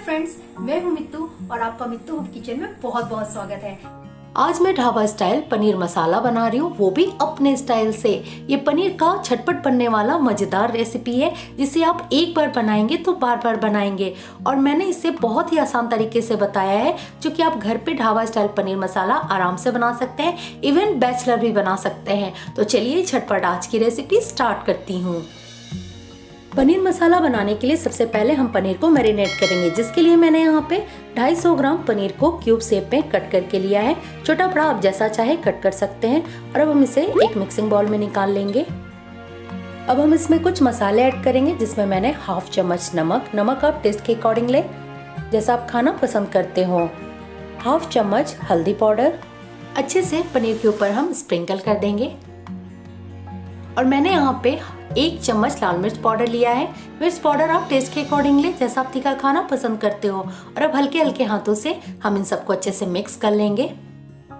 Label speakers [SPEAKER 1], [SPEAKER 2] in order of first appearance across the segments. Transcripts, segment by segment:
[SPEAKER 1] Friends, मैं हूं मित्तू और आपका मित्तू होम किचन में बहुत बहुत स्वागत है।
[SPEAKER 2] आज मैं ढाबा स्टाइल पनीर मसाला बना रही हूँ, वो भी अपने स्टाइल से। ये पनीर का झटपट बनने वाला मजेदार रेसिपी है जिसे आप एक बार बनाएंगे तो बार बार बनाएंगे। और मैंने इसे बहुत ही आसान तरीके से बताया है जो कि आप घर पे ढाबा स्टाइल पनीर मसाला आराम से बना सकते हैं, इवन बैचलर भी बना सकते हैं। तो चलिए झटपट आज की रेसिपी स्टार्ट करती हूँ। पनीर मसाला बनाने के लिए सबसे पहले हम पनीर को मैरिनेट करेंगे, जिसके लिए मैंने यहाँ पे 250 ग्राम पनीर को क्यूब शेप में कट करके लिया है। छोटा बड़ा आप जैसा चाहे कट कर सकते हैं। और अब हम इसे एक मिक्सिंग बाउल में निकाल लेंगे। अब हम इसमें कुछ मसाले ऐड करेंगे, जिसमें मैंने हाफ चम्मच नमक आप टेस्ट के अकॉर्डिंग ले, जैसा आप खाना पसंद करते हो। हाफ चम्मच हल्दी पाउडर अच्छे से पनीर के ऊपर हम स्प्रिंकल कर देंगे। और मैंने यहाँ पे 1 चम्मच लाल मिर्च पाउडर लिया है। मिर्च पाउडर आप टेस्ट के अकॉर्डिंग ले, जैसा आप तीखा खाना पसंद करते हो। और अब हल्के हल्के हाथों से हम इन सबको अच्छे से मिक्स कर लेंगे।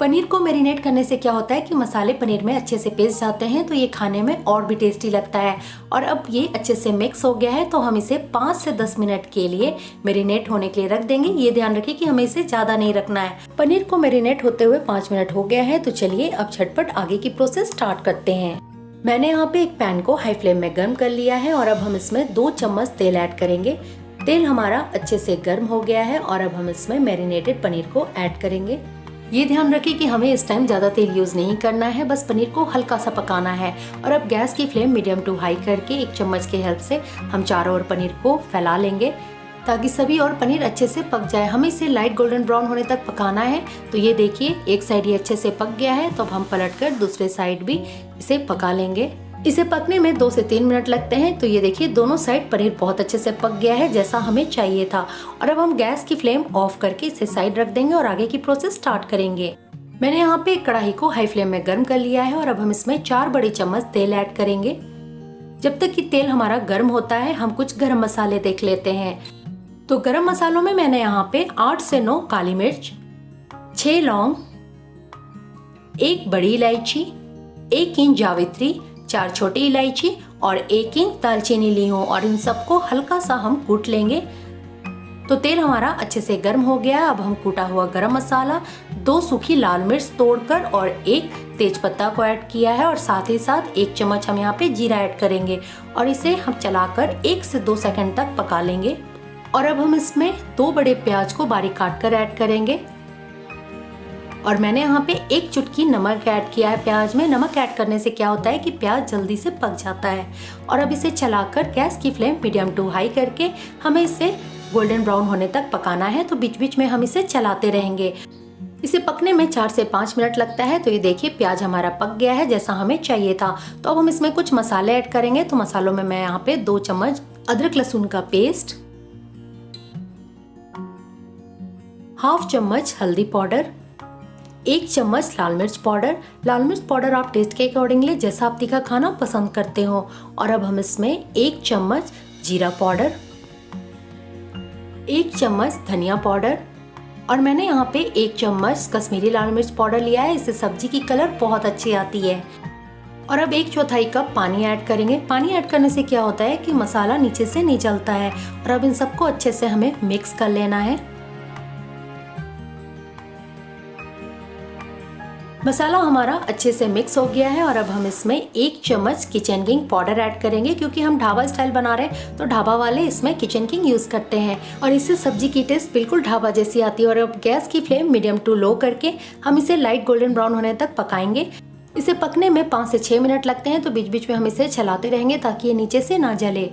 [SPEAKER 2] पनीर को मैरिनेट करने से क्या होता है कि मसाले पनीर में अच्छे से पेस्ट जाते हैं, तो ये खाने में और भी टेस्टी लगता है। और अब ये अच्छे से मिक्स हो गया है, तो हम इसे 5 से 10 मिनट के लिए मैरिनेट होने के लिए रख देंगे। ये ध्यान रखिए कि हमें इसे ज्यादा नहीं रखना है। पनीर को मैरिनेट होते हुए 5 मिनट हो गया है, तो चलिए अब झटपट आगे की प्रोसेस स्टार्ट करते हैं। मैंने यहाँ पे एक पैन को हाई फ्लेम में गर्म कर लिया है और अब हम इसमें 2 चम्मच तेल ऐड करेंगे। तेल हमारा अच्छे से गर्म हो गया है और अब हम इसमें मैरिनेटेड पनीर को ऐड करेंगे। ये ध्यान रखिए कि हमें इस टाइम ज्यादा तेल यूज नहीं करना है, बस पनीर को हल्का सा पकाना है। और अब गैस की फ्लेम मीडियम टू हाई करके 1 चम्मच की हेल्प से हम चारों ओर पनीर को फैला लेंगे, ताकि सभी और पनीर अच्छे से पक जाए। हमें इसे लाइट गोल्डन ब्राउन होने तक पकाना है। तो ये देखिए एक साइड ये अच्छे से पक गया है, तो अब हम पलटकर दूसरे साइड भी इसे पका लेंगे। इसे पकने में 2 से 3 मिनट लगते हैं। तो ये देखिए दोनों साइड पनीर बहुत अच्छे से पक गया है, जैसा हमें चाहिए था। और अब हम गैस की फ्लेम ऑफ करके इसे साइड रख देंगे और आगे की प्रोसेस स्टार्ट करेंगे। मैंने यहाँ पे कढ़ाई को हाई फ्लेम में गर्म कर लिया है और अब हम इसमें 4 बड़े चम्मच तेल ऐड करेंगे। जब तक कि तेल हमारा गर्म होता है, हम कुछ गरम मसाले देख लेते हैं। तो गरम मसालों में मैंने यहाँ पे 8 से 9 काली मिर्च, 6 लौंग, 1 बड़ी इलायची, 1 इंच जावित्री, 4 छोटी इलायची और 1 इंच दालचीनी ली हूँ। और इन सबको हल्का सा हम कूट लेंगे। तो तेल हमारा अच्छे से गर्म हो गया। अब हम कूटा हुआ गरम मसाला, 2 सूखी लाल मिर्च तोड़कर और 1 तेज पत्ता को ऐड किया है। और साथ ही साथ 1 चम्मच हम यहाँ पे जीरा ऐड करेंगे और इसे हम चलाकर 1 से 2 सेकंड तक पका लेंगे। और अब हम इसमें 2 बड़े प्याज को बारीक काट कर ऐड करेंगे। और मैंने यहाँ पे 1 चुटकी नमक ऐड किया है प्याज में। नमक ऐड करने से क्या होता है कि प्याज जल्दी से पक जाता है। और अब इसे चलाकर गैस की फ्लेम मीडियम टू हाई करके हमें इसे गोल्डन ब्राउन होने तक पकाना है। तो बीच बीच में हम इसे चलाते रहेंगे। इसे पकने में 4 से 5 मिनट लगता है। तो ये देखिए प्याज हमारा पक गया है, जैसा हमें चाहिए था। तो अब हम इसमें कुछ मसाले ऐड करेंगे। तो मसालों में मैं यहाँ पे 2 चम्मच अदरक लहसुन का पेस्ट, हाफ चम्मच हल्दी पाउडर, 1 चम्मच लाल मिर्च पाउडर। लाल मिर्च पाउडर आप टेस्ट के अकॉर्डिंग ले, जैसा आप तीखा खाना पसंद करते हो। और अब हम इसमें 1 चम्मच जीरा पाउडर, 1 चम्मच धनिया पाउडर और मैंने यहाँ पे 1 चम्मच कश्मीरी लाल मिर्च पाउडर लिया है। इससे सब्जी की कलर बहुत अच्छी आती है। और अब 1/4 कप पानी ऐड करेंगे। पानी ऐड करने से क्या होता है कि मसाला नीचे से नहीं जलता है। और अब इन सबको अच्छे से हमें मिक्स कर लेना है। मसाला हमारा अच्छे से मिक्स हो गया है और अब हम इसमें 1 चम्मच किचन किंग पाउडर ऐड करेंगे, क्योंकि हम ढाबा स्टाइल बना रहे हैं तो ढाबा वाले इसमें किचन किंग यूज करते हैं। और इससे सब्जी की टेस्ट बिल्कुल ढाबा जैसी आती है। और अब गैस की फ्लेम मीडियम टू लो करके हम इसे लाइट गोल्डन ब्राउन होने तक पकाएंगे। इसे पकने में 5 से 6 मिनट लगते हैं। तो बीच बीच में हम इसे चलाते रहेंगे ताकि ये नीचे से ना जले।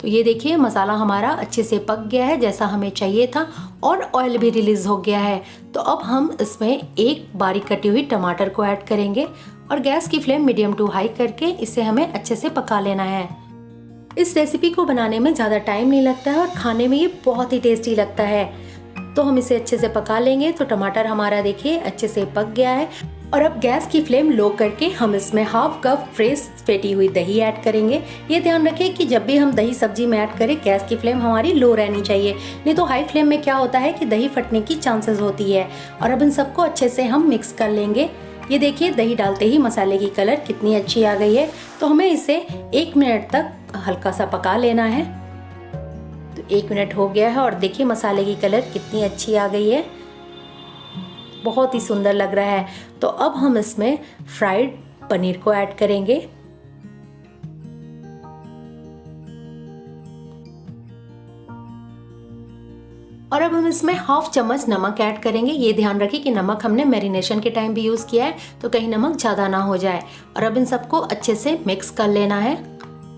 [SPEAKER 2] तो ये देखिए मसाला हमारा अच्छे से पक गया है, जैसा हमें चाहिए था। और ऑयल भी रिलीज हो गया है। तो अब हम इसमें 1 बारीक कटी हुई टमाटर को ऐड करेंगे और गैस की फ्लेम मीडियम टू हाई करके इसे हमें अच्छे से पका लेना है। इस रेसिपी को बनाने में ज़्यादा टाइम नहीं लगता है और खाने में ये बहुत ही टेस्टी लगता है। तो हम इसे अच्छे से पका लेंगे। तो टमाटर हमारा देखिए अच्छे से पक गया है। और अब गैस की फ्लेम लो करके हम इसमें हाफ कप फ्रेश फेटी हुई दही ऐड करेंगे। ये ध्यान रखें कि जब भी हम दही सब्जी में ऐड करें, गैस की फ्लेम हमारी लो रहनी चाहिए, नहीं तो हाई फ्लेम में क्या होता है कि दही फटने की चांसेस होती है। और अब इन सबको अच्छे से हम मिक्स कर लेंगे। ये देखिए दही डालते ही मसाले की कलर कितनी अच्छी आ गई है। तो हमें इसे 1 मिनट तक हल्का सा पका लेना है। तो 1 मिनट हो गया है और देखिए मसाले की कलर कितनी अच्छी आ गई है, बहुत ही सुंदर लग रहा है। तो अब हम इसमें फ्राइड पनीर को ऐड करेंगे। और अब हम इसमें हाफ चम्मच नमक ऐड करेंगे। ये ध्यान रखिए कि नमक हमने मैरिनेशन के टाइम भी यूज़ किया है, तो कहीं नमक ज़्यादा ना हो जाए। और अब इन सबको अच्छे से मिक्स कर लेना है।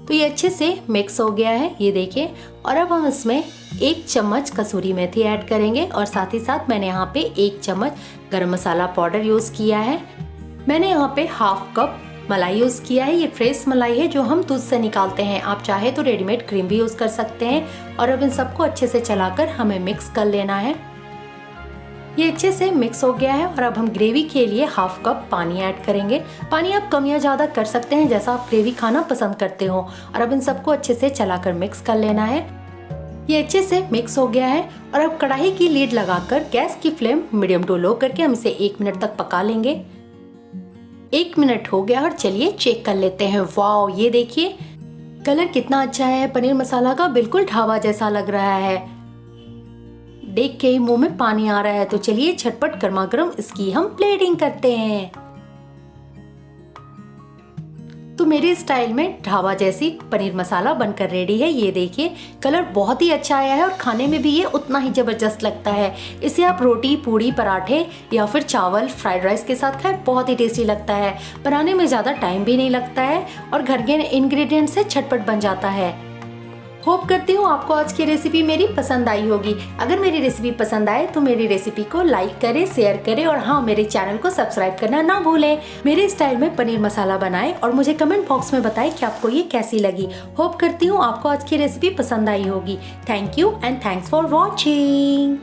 [SPEAKER 2] तो ये अच्छे से मिक्स हो गया है, ये देखिए। और अब हम इसमें 1 चम्मच कसूरी मेथी ऐड करेंगे और साथ ही साथ मैंने यहाँ पे 1 चम्मच गरम मसाला पाउडर यूज़ किया है। मैंने यहाँ पे हाफ कप मलाई यूज़ किया है। ये फ्रेश मलाई है जो हम दूध से निकालते हैं, आप चाहे तो रेडीमेड क्रीम भी यूज़ कर सकते हैं। और अब इन सबको अच्छे से चलाकर हमें मिक्स कर लेना है। ये अच्छे से मिक्स हो गया है और अब हम ग्रेवी के लिए हाफ कप पानी ऐड करेंगे। पानी आप कम या ज़्यादा कर सकते हैं जैसा आप ग्रेवी खाना पसंद करते हो। और अब इन सबको अच्छे से चलाकर मिक्स कर लेना है। ये अच्छे से मिक्स हो गया है और अब कढ़ाई की लीड लगाकर गैस की फ्लेम मीडियम टू लो करके हम इसे 1 मिनट तक पका लेंगे। 1 मिनट हो गया और चलिए चेक कर लेते हैं। वाओ, ये देखिए कलर कितना अच्छा है पनीर मसाला का, बिल्कुल ढाबा जैसा लग रहा है। देख के ही मुंह में पानी आ रहा है। तो चलिए झटपट गर्मा गर्म इसकी हम प्लेटिंग करते हैं। तो मेरे स्टाइल में ढाबा जैसी पनीर मसाला बनकर रेडी है। ये देखिए कलर बहुत ही अच्छा आया है और खाने में भी ये उतना ही जबरदस्त लगता है। इसे आप रोटी, पूड़ी, पराठे या फिर चावल, फ्राइड राइस के साथ खाएं, बहुत ही टेस्टी लगता है। बनाने में ज़्यादा टाइम भी नहीं लगता है और घर के इंग्रेडिएंट से झटपट बन जाता है। होप करती हूँ आपको आज की रेसिपी मेरी पसंद आई होगी। अगर मेरी रेसिपी पसंद आए तो मेरी रेसिपी को लाइक करें, शेयर करें और हाँ, मेरे चैनल को सब्सक्राइब करना ना भूलें। मेरे स्टाइल में पनीर मसाला बनाएं और मुझे कमेंट बॉक्स में बताएं कि आपको ये कैसी लगी। होप करती हूँ आपको आज की रेसिपी पसंद आई होगी। Thank you and thanks for watching.